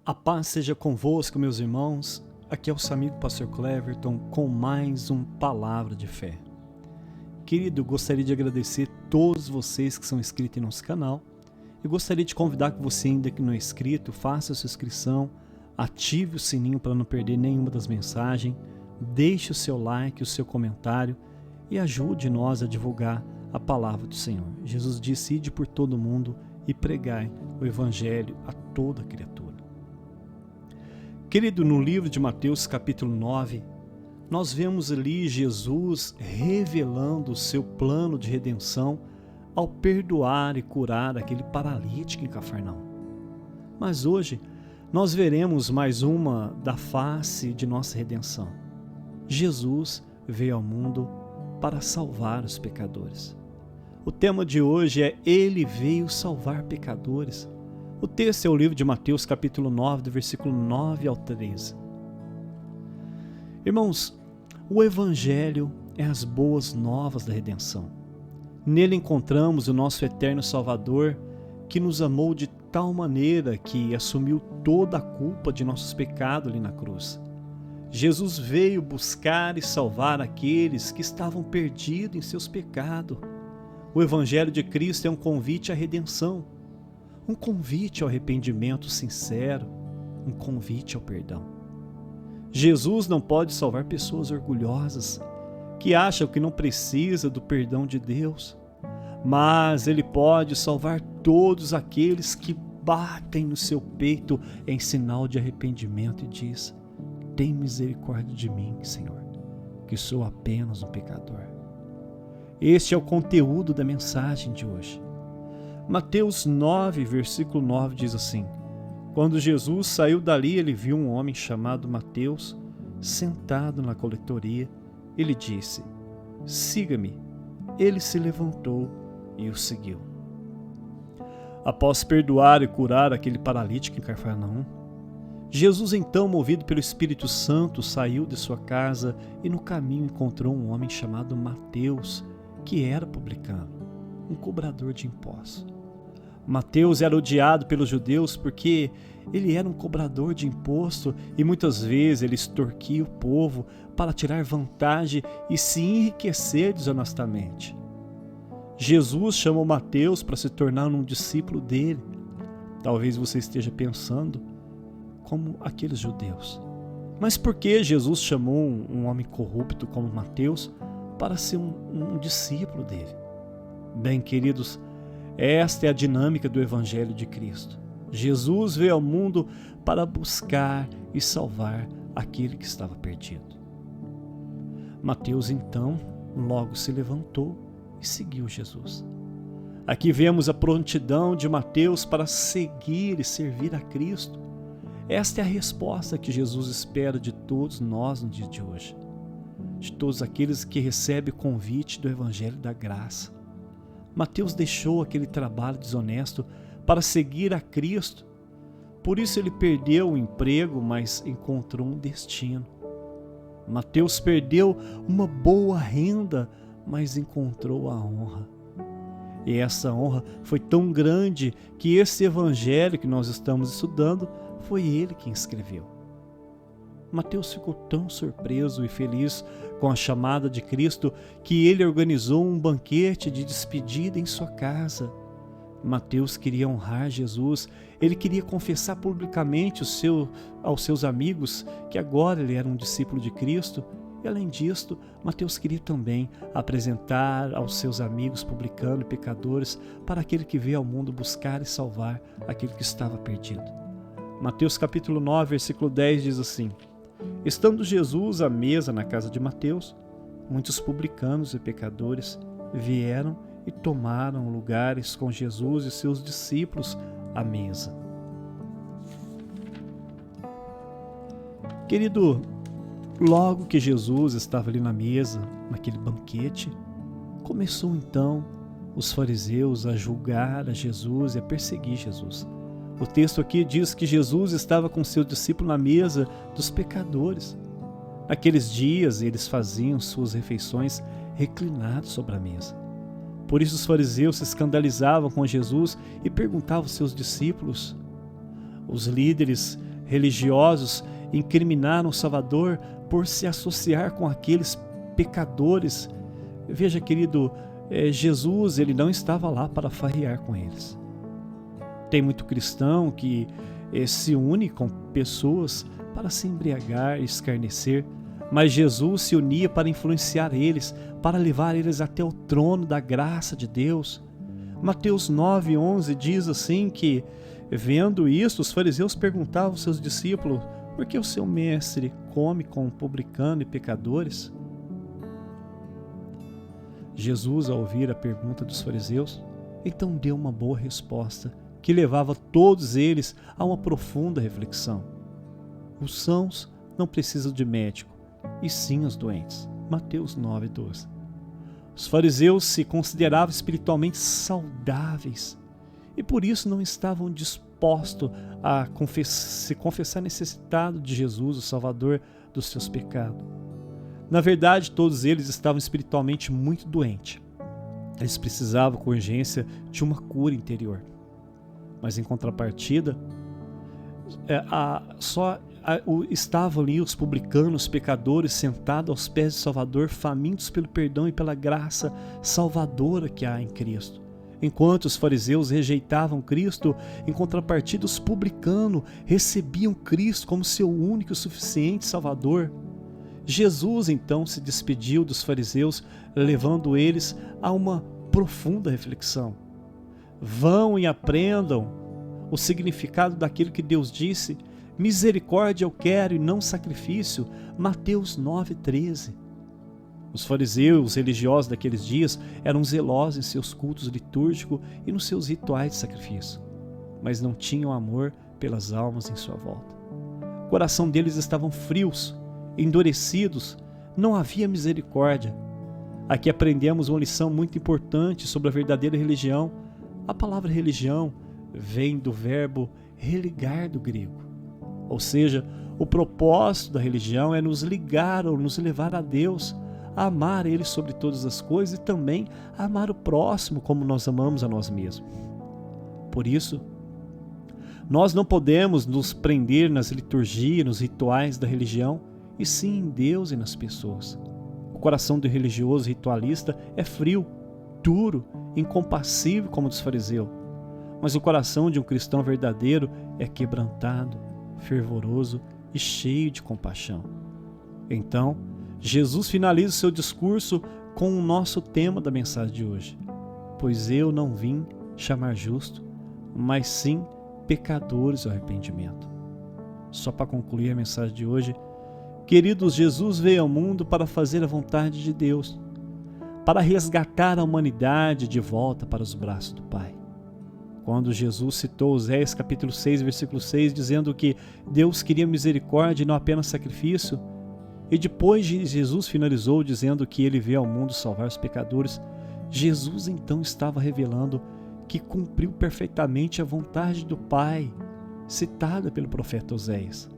A paz seja convosco, meus irmãos. Aqui é o seu amigo Pastor Cleverton com mais uma palavra de fé. Querido, eu gostaria de agradecer a todos vocês que são inscritos em nosso canal. Eu gostaria de convidar que você ainda que não é inscrito, faça a sua inscrição, ative o sininho para não perder nenhuma das mensagens, deixe o seu like, o seu comentário e ajude nós a divulgar a palavra do Senhor. Jesus disse: ide por todo mundo e pregai o evangelho a toda criatura. Querido, no livro de Mateus capítulo 9, nós vemos ali Jesus revelando o seu plano de redenção ao perdoar e curar aquele paralítico em Cafarnaum. Mas hoje nós veremos mais uma da face de nossa redenção. Jesus veio ao mundo para salvar os pecadores. O tema de hoje é Ele veio salvar pecadores. O texto é o livro de Mateus capítulo 9, do versículo 9 ao 13. Irmãos, o Evangelho é as boas novas da redenção. Nele encontramos o nosso eterno Salvador, que nos amou de tal maneira que assumiu toda a culpa de nossos pecados ali na cruz. Jesus veio buscar e salvar aqueles que estavam perdidos em seus pecados. O Evangelho de Cristo é um convite à redenção, um convite ao arrependimento sincero, um convite ao perdão. Jesus não pode salvar pessoas orgulhosas, que acham que não precisa do perdão de Deus, mas Ele pode salvar todos aqueles que batem no seu peito em sinal de arrependimento e diz: tem misericórdia de mim, Senhor, que sou apenas um pecador. Este é o conteúdo da mensagem de hoje. Mateus 9, versículo 9 diz assim: quando Jesus saiu dali, ele viu um homem chamado Mateus sentado na coletoria. Ele disse: siga-me. Ele se levantou e o seguiu. Após perdoar e curar aquele paralítico em Cafarnaum, Jesus então, movido pelo Espírito Santo, saiu de sua casa e no caminho encontrou um homem chamado Mateus, que era publicano, um cobrador de impostos. Mateus era odiado pelos judeus porque ele era um cobrador de imposto e muitas vezes ele extorquia o povo para tirar vantagem e se enriquecer desonestamente. Jesus chamou Mateus para se tornar um discípulo dele. Talvez você esteja pensando como aqueles judeus. Mas por que Jesus chamou um homem corrupto como Mateus para ser um discípulo dele? Bem, queridos, esta é a dinâmica do Evangelho de Cristo. Jesus veio ao mundo para buscar e salvar aquele que estava perdido. Mateus então logo se levantou e seguiu Jesus. Aqui vemos a prontidão de Mateus para seguir e servir a Cristo. Esta é a resposta que Jesus espera de todos nós no dia de hoje, de todos aqueles que recebem o convite do Evangelho da Graça. Mateus deixou aquele trabalho desonesto para seguir a Cristo. Por isso ele perdeu o emprego, mas encontrou um destino. Mateus perdeu uma boa renda, mas encontrou a honra. E essa honra foi tão grande que esse evangelho que nós estamos estudando foi ele quem escreveu. Mateus ficou tão surpreso e feliz com a chamada de Cristo que ele organizou um banquete de despedida em sua casa. Mateus queria honrar Jesus, ele queria confessar publicamente aos seus amigos que agora ele era um discípulo de Cristo. E além disto, Mateus queria também apresentar aos seus amigos publicanos e pecadores para aquele que veio ao mundo buscar e salvar aquele que estava perdido. Mateus capítulo 9, versículo 10 diz assim: estando Jesus à mesa na casa de Mateus, muitos publicanos e pecadores vieram e tomaram lugares com Jesus e seus discípulos à mesa. Querido, logo que Jesus estava ali na mesa, naquele banquete, começou então os fariseus a julgar a Jesus e a perseguir Jesus. O texto aqui diz que Jesus estava com seu discípulo na mesa dos pecadores. Naqueles dias eles faziam suas refeições reclinados sobre a mesa. Por isso os fariseus se escandalizavam com Jesus e perguntavam aos seus discípulos: os líderes religiosos incriminaram o Salvador por se associar com aqueles pecadores. Veja, querido, Jesus, ele não estava lá para farrear com eles. Tem muito cristão que se une com pessoas para se embriagar e escarnecer, mas Jesus se unia para influenciar eles, para levar eles até o trono da graça de Deus. Mateus 9:11 diz assim que, vendo isso, os fariseus perguntavam aos seus discípulos: por que o seu mestre come com publicano e pecadores? Jesus, ao ouvir a pergunta dos fariseus, então deu uma boa resposta que levava todos eles a uma profunda reflexão. Os sãos não precisam de médico, e sim os doentes. Mateus 9:12. Os fariseus se consideravam espiritualmente saudáveis e por isso não estavam dispostos a se confessar necessitado de Jesus, o Salvador dos seus pecados. Na verdade, todos eles estavam espiritualmente muito doentes. Eles precisavam com urgência de uma cura interior. Mas em contrapartida, estavam ali os publicanos, os pecadores, sentados aos pés do Salvador, famintos pelo perdão e pela graça salvadora que há em Cristo. Enquanto os fariseus rejeitavam Cristo, em contrapartida os publicanos recebiam Cristo como seu único e suficiente Salvador. Jesus então se despediu dos fariseus, levando eles a uma profunda reflexão. Vão e aprendam o significado daquilo que Deus disse: misericórdia eu quero e não sacrifício. Mateus 9:13. Os fariseus religiosos daqueles dias eram zelosos em seus cultos litúrgicos e nos seus rituais de sacrifício, mas não tinham amor pelas almas em sua volta. O coração deles estavam frios, endurecidos, não havia misericórdia. Aqui aprendemos uma lição muito importante sobre a verdadeira religião. A palavra religião vem do verbo religar do grego. Ou seja, o propósito da religião é nos ligar ou nos levar a Deus, a amar Ele sobre todas as coisas e também a amar o próximo como nós amamos a nós mesmos. Por isso, nós não podemos nos prender nas liturgias, nos rituais da religião, e sim em Deus e nas pessoas. O coração do religioso ritualista é frio, duro, incompassível como o dos fariseus, mas o coração de um cristão verdadeiro é quebrantado, fervoroso e cheio de compaixão. Então, Jesus finaliza o seu discurso com o nosso tema da mensagem de hoje: pois eu não vim chamar justo, mas sim pecadores ao arrependimento. Só para concluir a mensagem de hoje, queridos, Jesus veio ao mundo para fazer a vontade de Deus, para resgatar a humanidade de volta para os braços do Pai. Quando Jesus citou Oséias capítulo 6, versículo 6, dizendo que Deus queria misericórdia e não apenas sacrifício, e depois Jesus finalizou dizendo que ele veio ao mundo salvar os pecadores, Jesus então estava revelando que cumpriu perfeitamente a vontade do Pai, citada pelo profeta Oséias.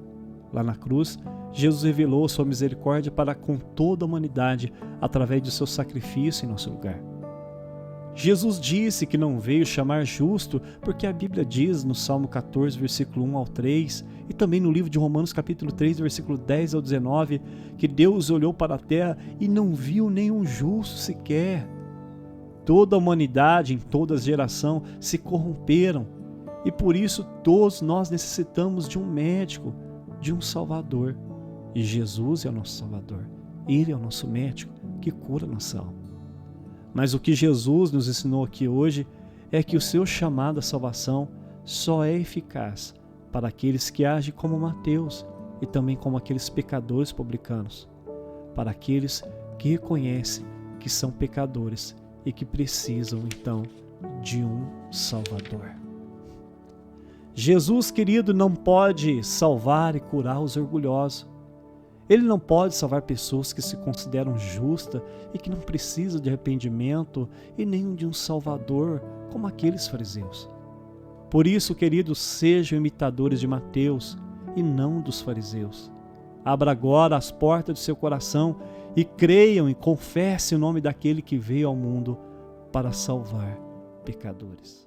Lá na cruz, Jesus revelou sua misericórdia para com toda a humanidade através de seu sacrifício em nosso lugar. Jesus disse que não veio chamar justo, porque a Bíblia diz no Salmo 14, versículo 1 ao 3, e também no livro de Romanos capítulo 3, versículo 10 ao 19, que Deus olhou para a terra e não viu nenhum justo sequer. Toda a humanidade, em toda a geração, se corromperam, e por isso todos nós necessitamos de um médico, de um Salvador. E Jesus é o nosso Salvador. Ele é o nosso médico que cura a nossa alma. Mas o que Jesus nos ensinou aqui hoje é que o seu chamado à salvação só é eficaz para aqueles que agem como Mateus e também como aqueles pecadores publicanos, para aqueles que reconhecem que são pecadores e que precisam então de um Salvador. Jesus, querido, não pode salvar e curar os orgulhosos. Ele não pode salvar pessoas que se consideram justas e que não precisam de arrependimento e nem de um Salvador, como aqueles fariseus. Por isso, queridos, sejam imitadores de Mateus e não dos fariseus. Abra agora as portas do seu coração e creiam e confessem o nome daquele que veio ao mundo para salvar pecadores.